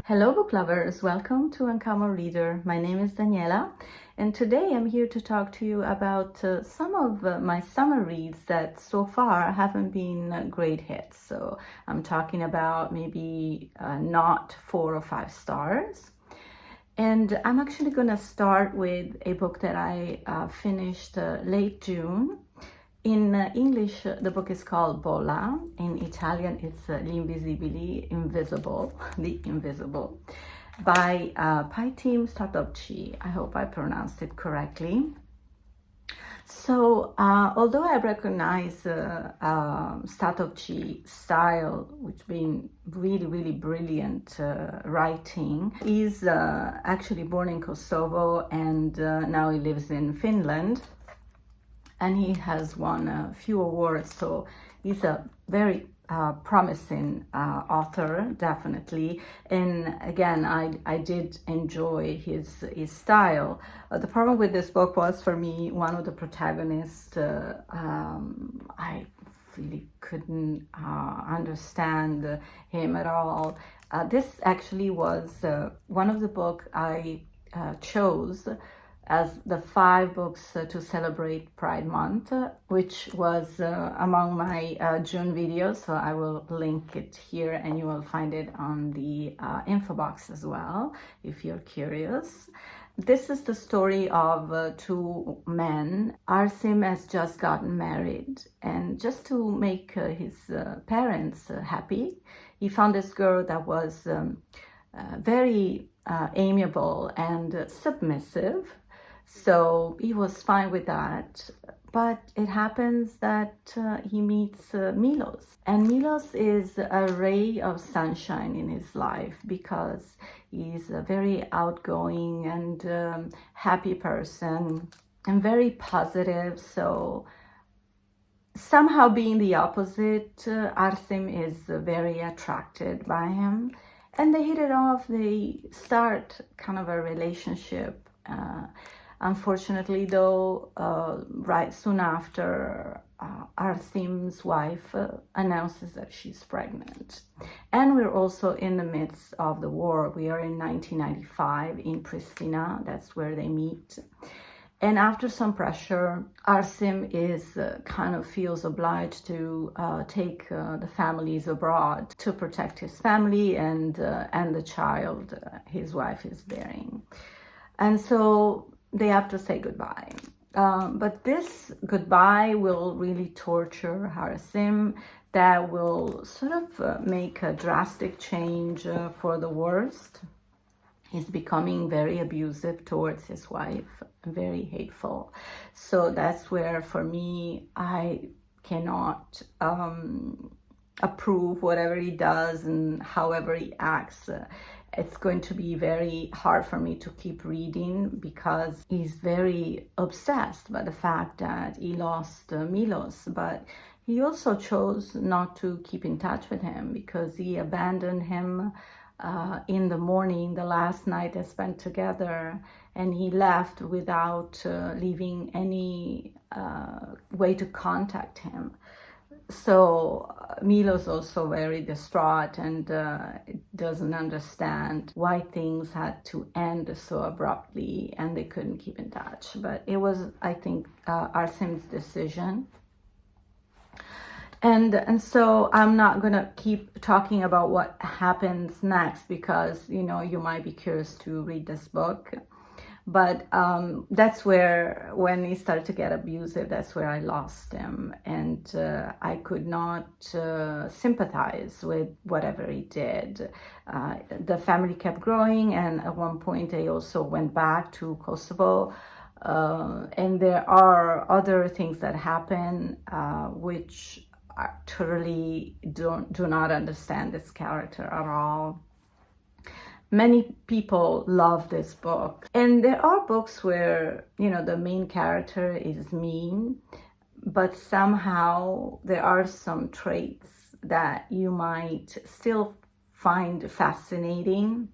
Hello book lovers, welcome to Uncommon Reader. My name is Daniela and today I'm here to talk to you about some of my summer reads that so far haven't been great hits. So I'm talking about maybe not 4 or 5 stars. And I'm actually going to start with a book that I finished late June. In English, the book is called Bolla. In Italian, it's L'invisibili, Invisible, The Invisible, by Pajtim Statovci. I hope I pronounced it correctly. So, although I recognize Statovci style, which being really brilliant writing, he's actually born in Kosovo and now he lives in Finland. And he has won a few awards, so he's a very promising author, definitely. And again, I did enjoy his style. The problem with this book was, for me, one of the protagonists, I really couldn't understand him at all. This actually was one of the books I chose as the 5 books to celebrate Pride Month, which was among my June videos. So I will link it here and you will find it on the info box as well, if you're curious. This is the story of 2 men. Arsim has just gotten married, and just to make his parents happy, he found this girl that was very amiable and submissive. So he was fine with that, but it happens that he meets Milos. And Milos is a ray of sunshine in his life because he's a very outgoing and happy person and very positive. So somehow, being the opposite, Arsim is very attracted by him. And they hit it off. They start kind of a relationship. Unfortunately, though, right soon after, Arsim's wife announces that she's pregnant. And we're also in the midst of the war. We are in 1995 in Pristina. That's where they meet. And after some pressure, Arsim is kind of feels obliged to take the families abroad to protect his family and the child his wife is bearing. And so they have to say goodbye. But this goodbye will really torture Arsim. That will sort of make a drastic change for the worst. He's becoming very abusive towards his wife, very hateful. So that's where, for me, I cannot approve whatever he does and however he acts. It's going to be very hard for me to keep reading because he's very obsessed by the fact that he lost Milos. But he also chose not to keep in touch with him because he abandoned him in the morning, the last night they spent together, and he left without leaving any way to contact him. So Milo's also very distraught and doesn't understand why things had to end so abruptly and they couldn't keep in touch. But it was, I think, Arsim's decision. And so I'm not going to keep talking about what happens next because, you know, you might be curious to read this book. But that's where, when he started to get abusive, that's where I lost him. And I could not sympathize with whatever he did. The family kept growing, and at one point they also went back to Kosovo. And there are other things that happen which I totally do not understand this character at all. Many people love this book. And there are books where, you know, the main character is mean, but somehow there are some traits that you might still find fascinating.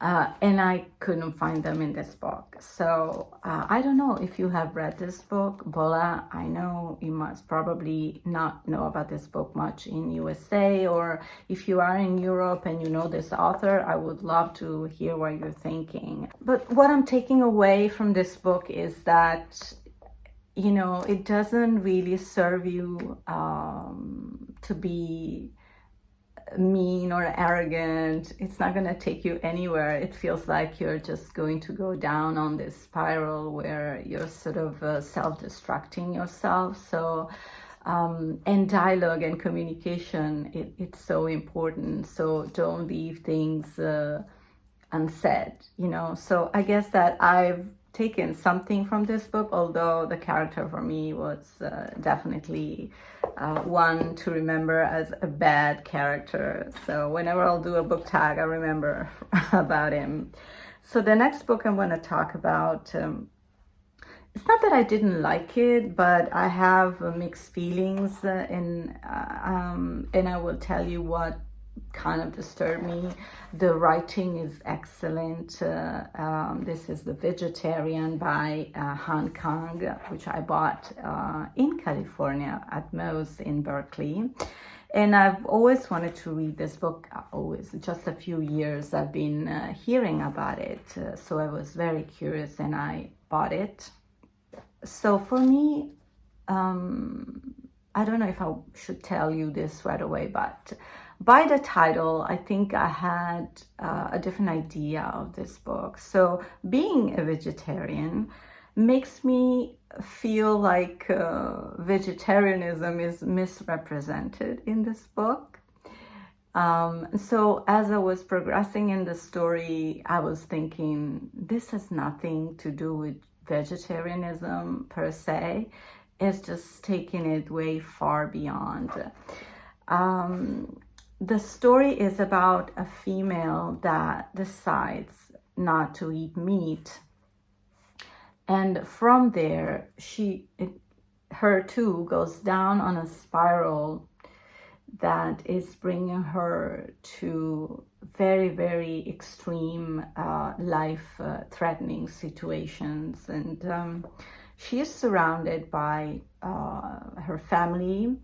And I couldn't find them in this book. So I don't know if you have read this book, Bolla. I know you must probably not know about this book much in USA, or if you are in Europe and you know this author, I would love to hear what you're thinking. But what I'm taking away from this book is that, you know, it doesn't really serve you to be mean or arrogant. It's not going to take you anywhere. It feels like you're just going to go down on this spiral where you're sort of self-destructing yourself. So and dialogue and communication, it's so important. So don't leave things unsaid, you know. So I guess that I've taken something from this book, although the character for me was definitely one to remember as a bad character. So whenever I'll do a book tag, I remember about him. So the next book I'm going to talk about, it's not that I didn't like it, but I have mixed feelings, and I will tell you what kind of disturbed me. The writing is excellent. This is The Vegetarian by Han Kang, which I bought in California at Prose in Berkeley. And I've always wanted to read this book, just a few years I've been hearing about it. So I was very curious and I bought it. So for me, I don't know if I should tell you this right away, but by the title, I think I had a different idea of this book. So being a vegetarian makes me feel like vegetarianism is misrepresented in this book. So as I was progressing in the story, I was thinking, this has nothing to do with vegetarianism per se. It's just taking it way far beyond. The story is about a female that decides not to eat meat. And from there, her too goes down on a spiral that is bringing her to very, very extreme life-threatening situations. And she is surrounded by her family.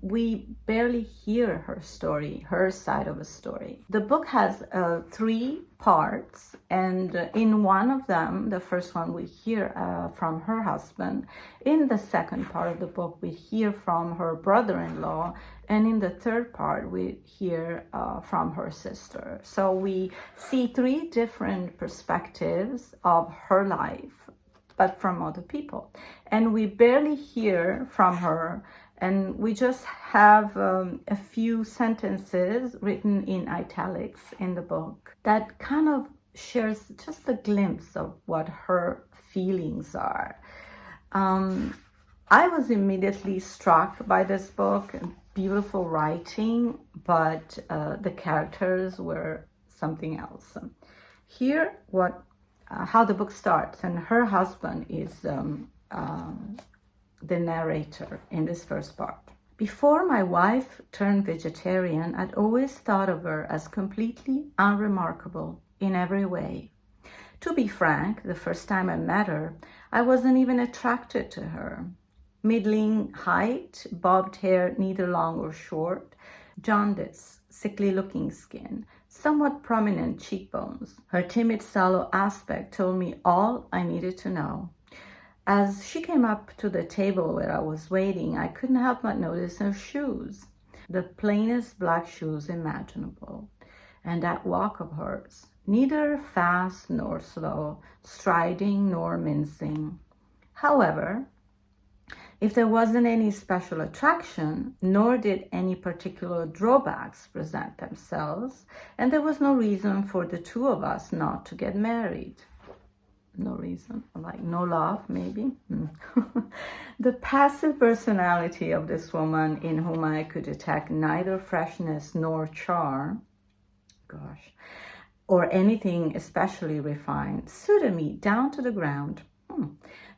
We barely hear her story, her side of a story. The book has 3 parts, and in one of them, the first one, we hear from her husband. In the second part of the book, we hear from her brother-in-law, and in the third part, we hear from her sister. So we see 3 different perspectives of her life, but from other people. And we barely hear from her. And we just have a few sentences written in italics in the book that kind of shares just a glimpse of what her feelings are. I was immediately struck by this book, beautiful writing, but the characters were something else. Here, how the book starts, and her husband is the narrator in this first part. Before my wife turned vegetarian, I'd always thought of her as completely unremarkable in every way. To be frank, the first time I met her, I wasn't even attracted to her. Middling height, bobbed hair, neither long or short, jaundice, sickly-looking skin, somewhat prominent cheekbones. Her timid, sallow aspect told me all I needed to know. As she came up to the table where I was waiting, I couldn't help but notice her shoes, the plainest black shoes imaginable, and that walk of hers, neither fast nor slow, striding nor mincing. However, if there wasn't any special attraction, nor did any particular drawbacks present themselves, and there was no reason for the 2 of us not to get married. No reason, like no love, maybe. The passive personality of this woman, in whom I could detect neither freshness nor charm, or anything especially refined, suited me down to the ground.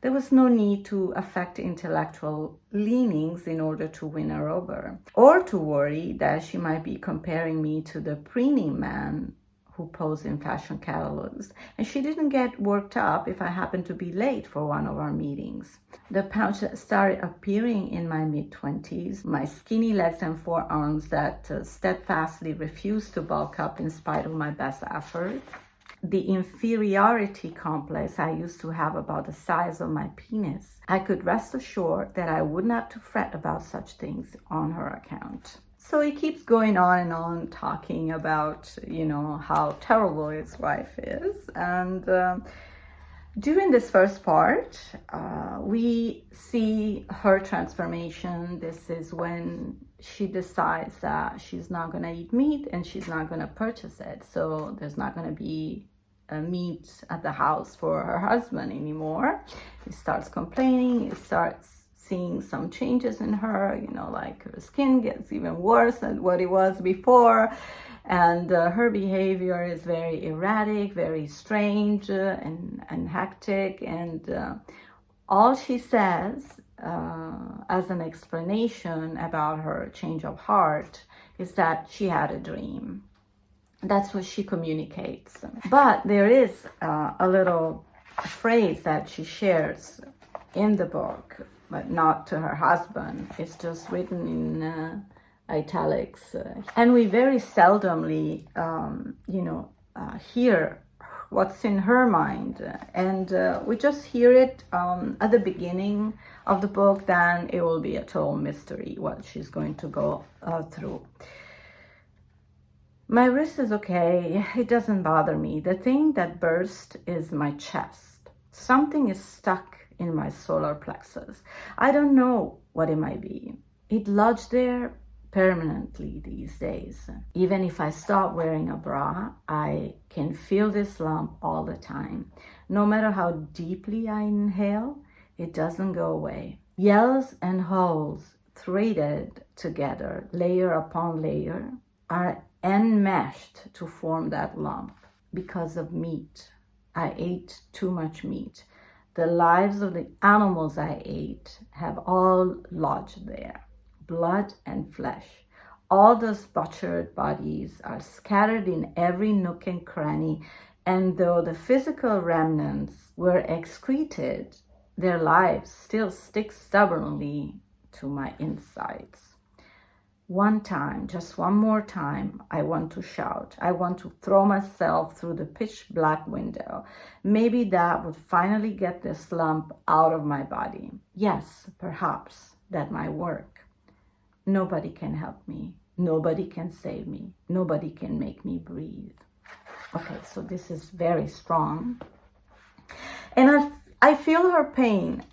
There was no need to affect intellectual leanings in order to win her over, or to worry that she might be comparing me to the preening man who posed in fashion catalogs, and she didn't get worked up if I happened to be late for one of our meetings. The pouch started appearing in my mid-20s, my skinny legs and forearms that steadfastly refused to bulk up in spite of my best effort. The inferiority complex I used to have about the size of my penis. I could rest assured that I wouldn't have to fret about such things on her account. So he keeps going on and on talking about, how terrible his wife is. And during this first part, we see her transformation. This is when she decides that she's not going to eat meat and she's not going to purchase it. So there's not going to be meat at the house for her husband anymore. He starts complaining. He starts seeing some changes in her, like her skin gets even worse than what it was before. And her behavior is very erratic, very strange and hectic. And all she says as an explanation about her change of heart is that she had a dream. That's what she communicates. But there is a little phrase that she shares in the book, but not to her husband. It's just written in italics. And we very seldomly, hear what's in her mind. And we just hear it at the beginning of the book, then it will be a total mystery what she's going to go through. My wrist is okay. It doesn't bother me. The thing that burst is my chest. Something is stuck in my solar plexus. I don't know what it might be. It lodged there permanently these days. Even if I stop wearing a bra, I can feel this lump all the time. No matter how deeply I inhale, it doesn't go away. Yells and holes threaded together, layer upon layer, are enmeshed to form that lump because of meat. I ate too much meat. The lives of the animals I ate have all lodged there, blood and flesh. All those butchered bodies are scattered in every nook and cranny, and though the physical remnants were excreted, their lives still stick stubbornly to my insides. One time, just one more time, I want to shout. I want to throw myself through the pitch black window. Maybe that would finally get this lump out of my body. Yes, perhaps that might work. Nobody can help me. Nobody can save me. Nobody can make me breathe. Okay, so this is very strong. And I feel her pain.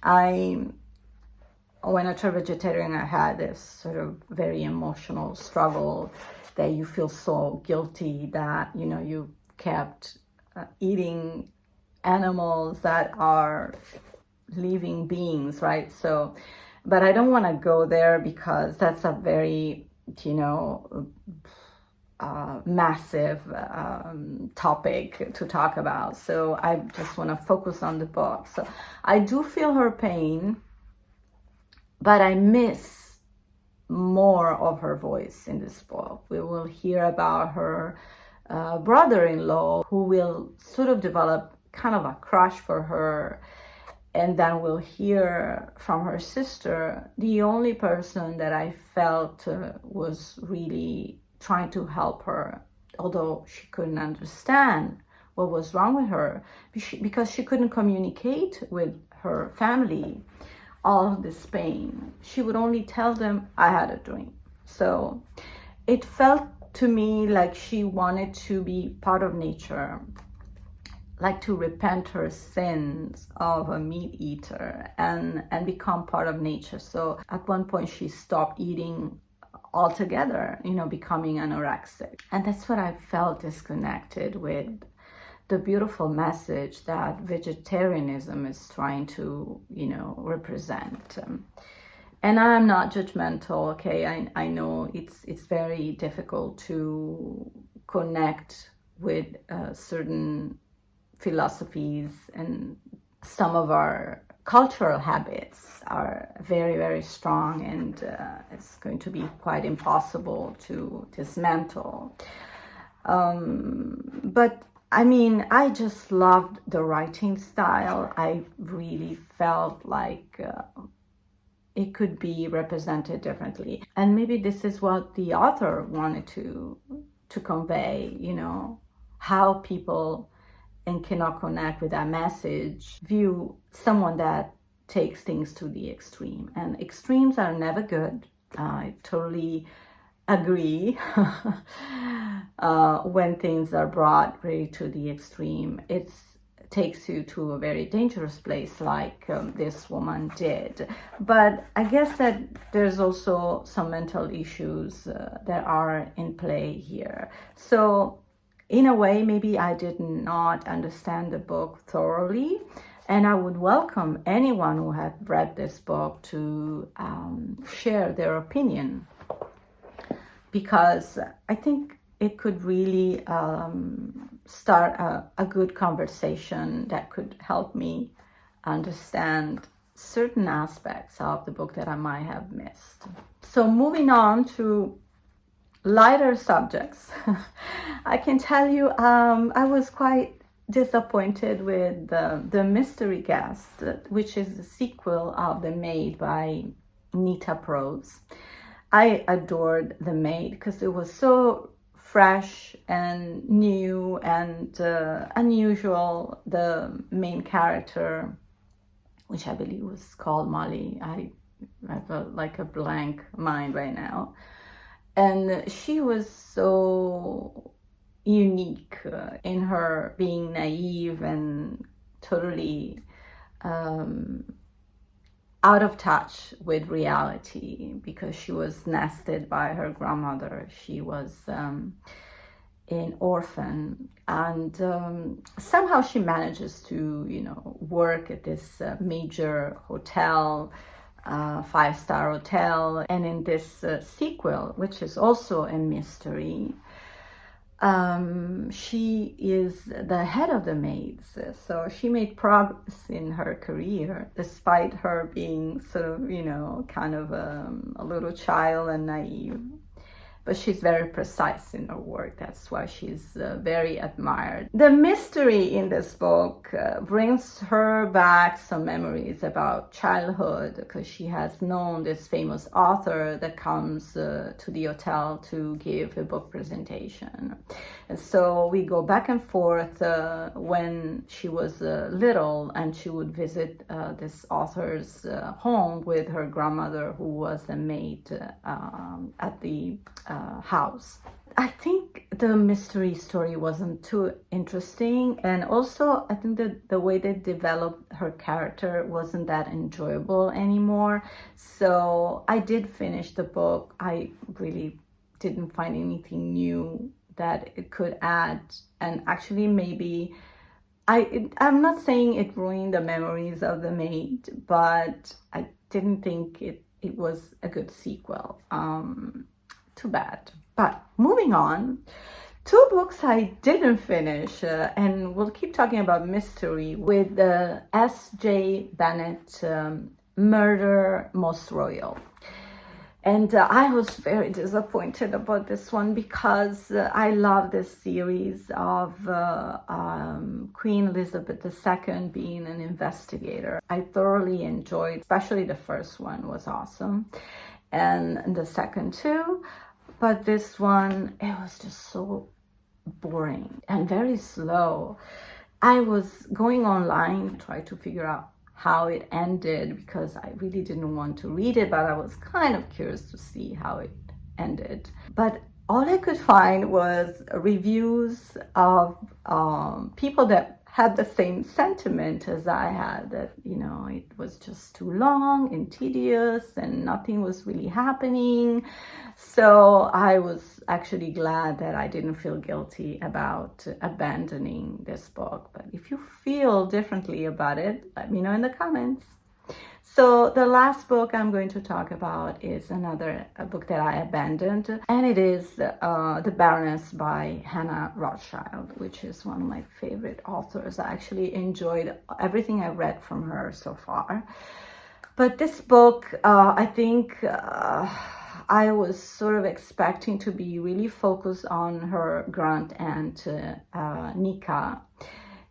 When I turned vegetarian, I had this sort of very emotional struggle that you feel so guilty that, you kept eating animals that are living beings, right? So, but I don't want to go there because that's a very, massive topic to talk about. So I just want to focus on the book. So I do feel her pain, but I miss more of her voice in this book. We will hear about her brother-in-law who will sort of develop kind of a crush for her. And then we'll hear from her sister, the only person that I felt was really trying to help her, although she couldn't understand what was wrong with her because she couldn't communicate with her family all of this pain. She would only tell them, I had a dream. So it felt to me like she wanted to be part of nature, like to repent her sins of a meat eater and become part of nature. So at one point she stopped eating altogether, becoming anorexic. And that's what I felt disconnected with the beautiful message that vegetarianism is trying to, represent. And I'm not judgmental, okay? I know it's very difficult to connect with certain philosophies, and some of our cultural habits are very, very strong, and it's going to be quite impossible to dismantle. But I mean, I just loved the writing style. I really felt like it could be represented differently. And maybe this is what the author wanted to convey, you know, how people and cannot connect with that message view someone that takes things to the extreme. And extremes are never good. I totally agree. When things are brought really to the extreme, it takes you to a very dangerous place, like this woman did. But I guess that there's also some mental issues that are in play here. So in a way, maybe I did not understand the book thoroughly, and I would welcome anyone who had read this book to share their opinion, because I think it could really start a good conversation that could help me understand certain aspects of the book that I might have missed. So moving on to lighter subjects, I can tell you I was quite disappointed with the Mystery Guest, which is the sequel of The Maid by Nita Prose. I adored The Maid because it was so fresh and new and unusual. The main character, which I believe was called Molly, I have like a blank mind right now. And she was so unique in her being naive and totally out of touch with reality, because she was nested by her grandmother. She was an orphan, and somehow she manages to, you know, work at this major hotel, 5-star hotel. And in this sequel, which is also a mystery, she is the head of the maids, so she made progress in her career despite her being sort of, you know, kind of a little child and naive. But she's very precise in her work. That's why she's very admired. The mystery in this book brings her back some memories about childhood, because she has known this famous author that comes to the hotel to give a book presentation. And so we go back and forth when she was little, and she would visit this author's home with her grandmother, who was a maid at the house. I think the mystery story wasn't too interesting, and also I think that the way they developed her character wasn't that enjoyable anymore. So I did finish the book. I really didn't find anything new that it could add, and actually maybe I'm not saying it ruined the memories of the maid, but I didn't think it was a good sequel. Too bad. But moving on, 2 books I didn't finish, and we'll keep talking about mystery with the S.J. Bennett Murder Most Royal. And I was very disappointed about this one, because I love this series of Queen Elizabeth II being an investigator. I thoroughly enjoyed, especially the first one was awesome, and the second too. But this one, it was just so boring and very slow. I was going online to try to figure out how it ended, because I really didn't want to read it, but I was kind of curious to see how it ended. But all I could find was reviews of people that had the same sentiment as I had, that, you know, it was just too long and tedious and nothing was really happening. So I was actually glad that I didn't feel guilty about abandoning this book. But if you feel differently about it, let me know in the comments. So the last book I'm going to talk about is another book that I abandoned, and it is The Baroness by Han Rothschild, which is one of my favorite authors. I actually enjoyed everything I read from her so far. But this book, I think I was sort of expecting to be really focused on her grand aunt, Nika.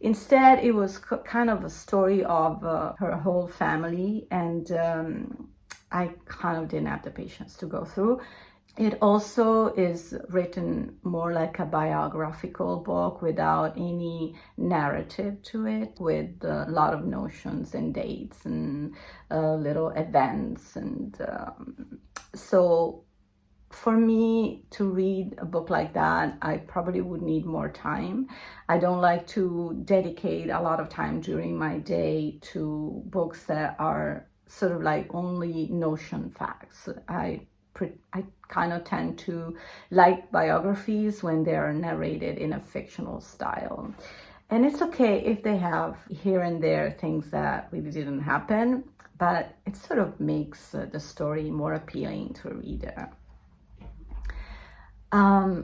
Instead, it was kind of a story of her whole family, and I kind of didn't have the patience to go through. It also is written more like a biographical book without any narrative to it, with a lot of notions and dates and little events. And so for me to read a book like that, I probably would need more time. I don't like to dedicate a lot of time during my day to books that are sort of like only notion facts. I kind of tend to like biographies when they are narrated in a fictional style. And it's okay if they have here and there things that really didn't happen, but it sort of makes the story more appealing to a reader.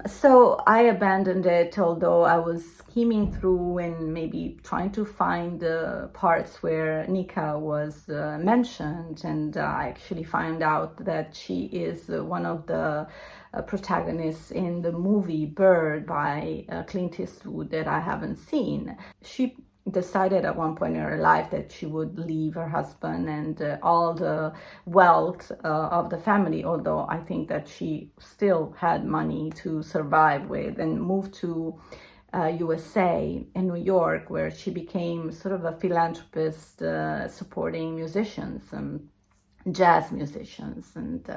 So I abandoned it, although I was skimming through and maybe trying to find the parts where Nika was mentioned, and I actually found out that she is one of the protagonists in the movie Bird by Clint Eastwood that I haven't seen. She decided at one point in her life that she would leave her husband and all the wealth of the family, although I think that she still had money to survive with, and moved to USA in New York, where she became sort of a philanthropist supporting musicians and jazz musicians. And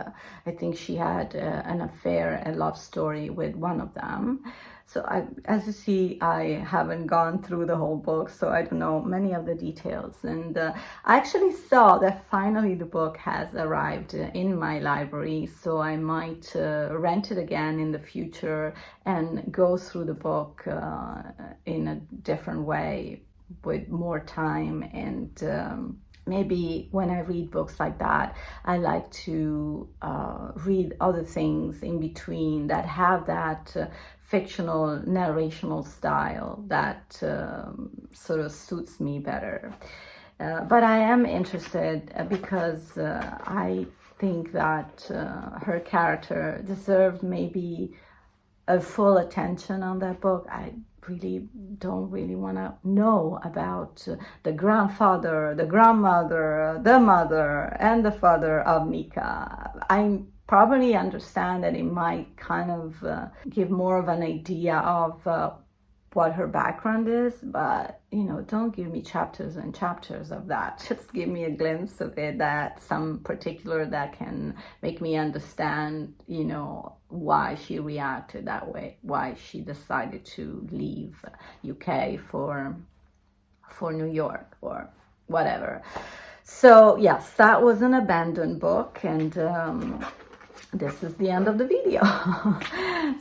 I think she had an affair, a love story with one of them. So as you see, I haven't gone through the whole book, so I don't know many of the details. And I actually saw that finally the book has arrived in my library, so I might rent it again in the future and go through the book in a different way with more time. And maybe when I read books like that, I like to read other things in between that have that fictional narrational style that sort of suits me better. But I am interested because I think that her character deserved maybe a full attention on that book. I really don't really want to know about the grandfather, the grandmother, the mother, and the father of Nika. I probably understand that it might kind of give more of an idea of what her background is, but don't give me chapters and chapters of that. Just give me a glimpse of it, that some particular that can make me understand why she reacted that way, why she decided to leave UK for New York or whatever. So yes, that was an abandoned book, and this is the end of the video.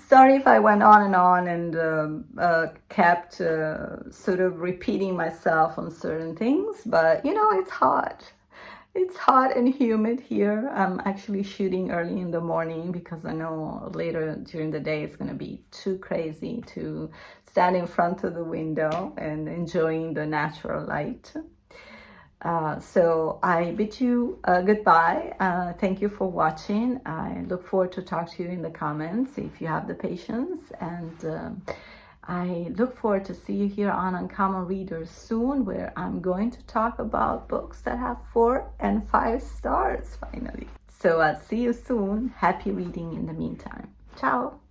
Sorry if I went on and kept sort of repeating myself on certain things, but it's hot. It's hot and humid here. I'm actually shooting early in the morning because I know later during the day it's going to be too crazy to stand in front of the window and enjoying the natural light. So I bid you goodbye. Thank you for watching. I look forward to talk to you in the comments if you have the patience, and I look forward to see you here on Uncommon Readers soon, where I'm going to talk about books that have 4 and 5 stars finally. So I'll see you soon. Happy reading in the meantime. Ciao.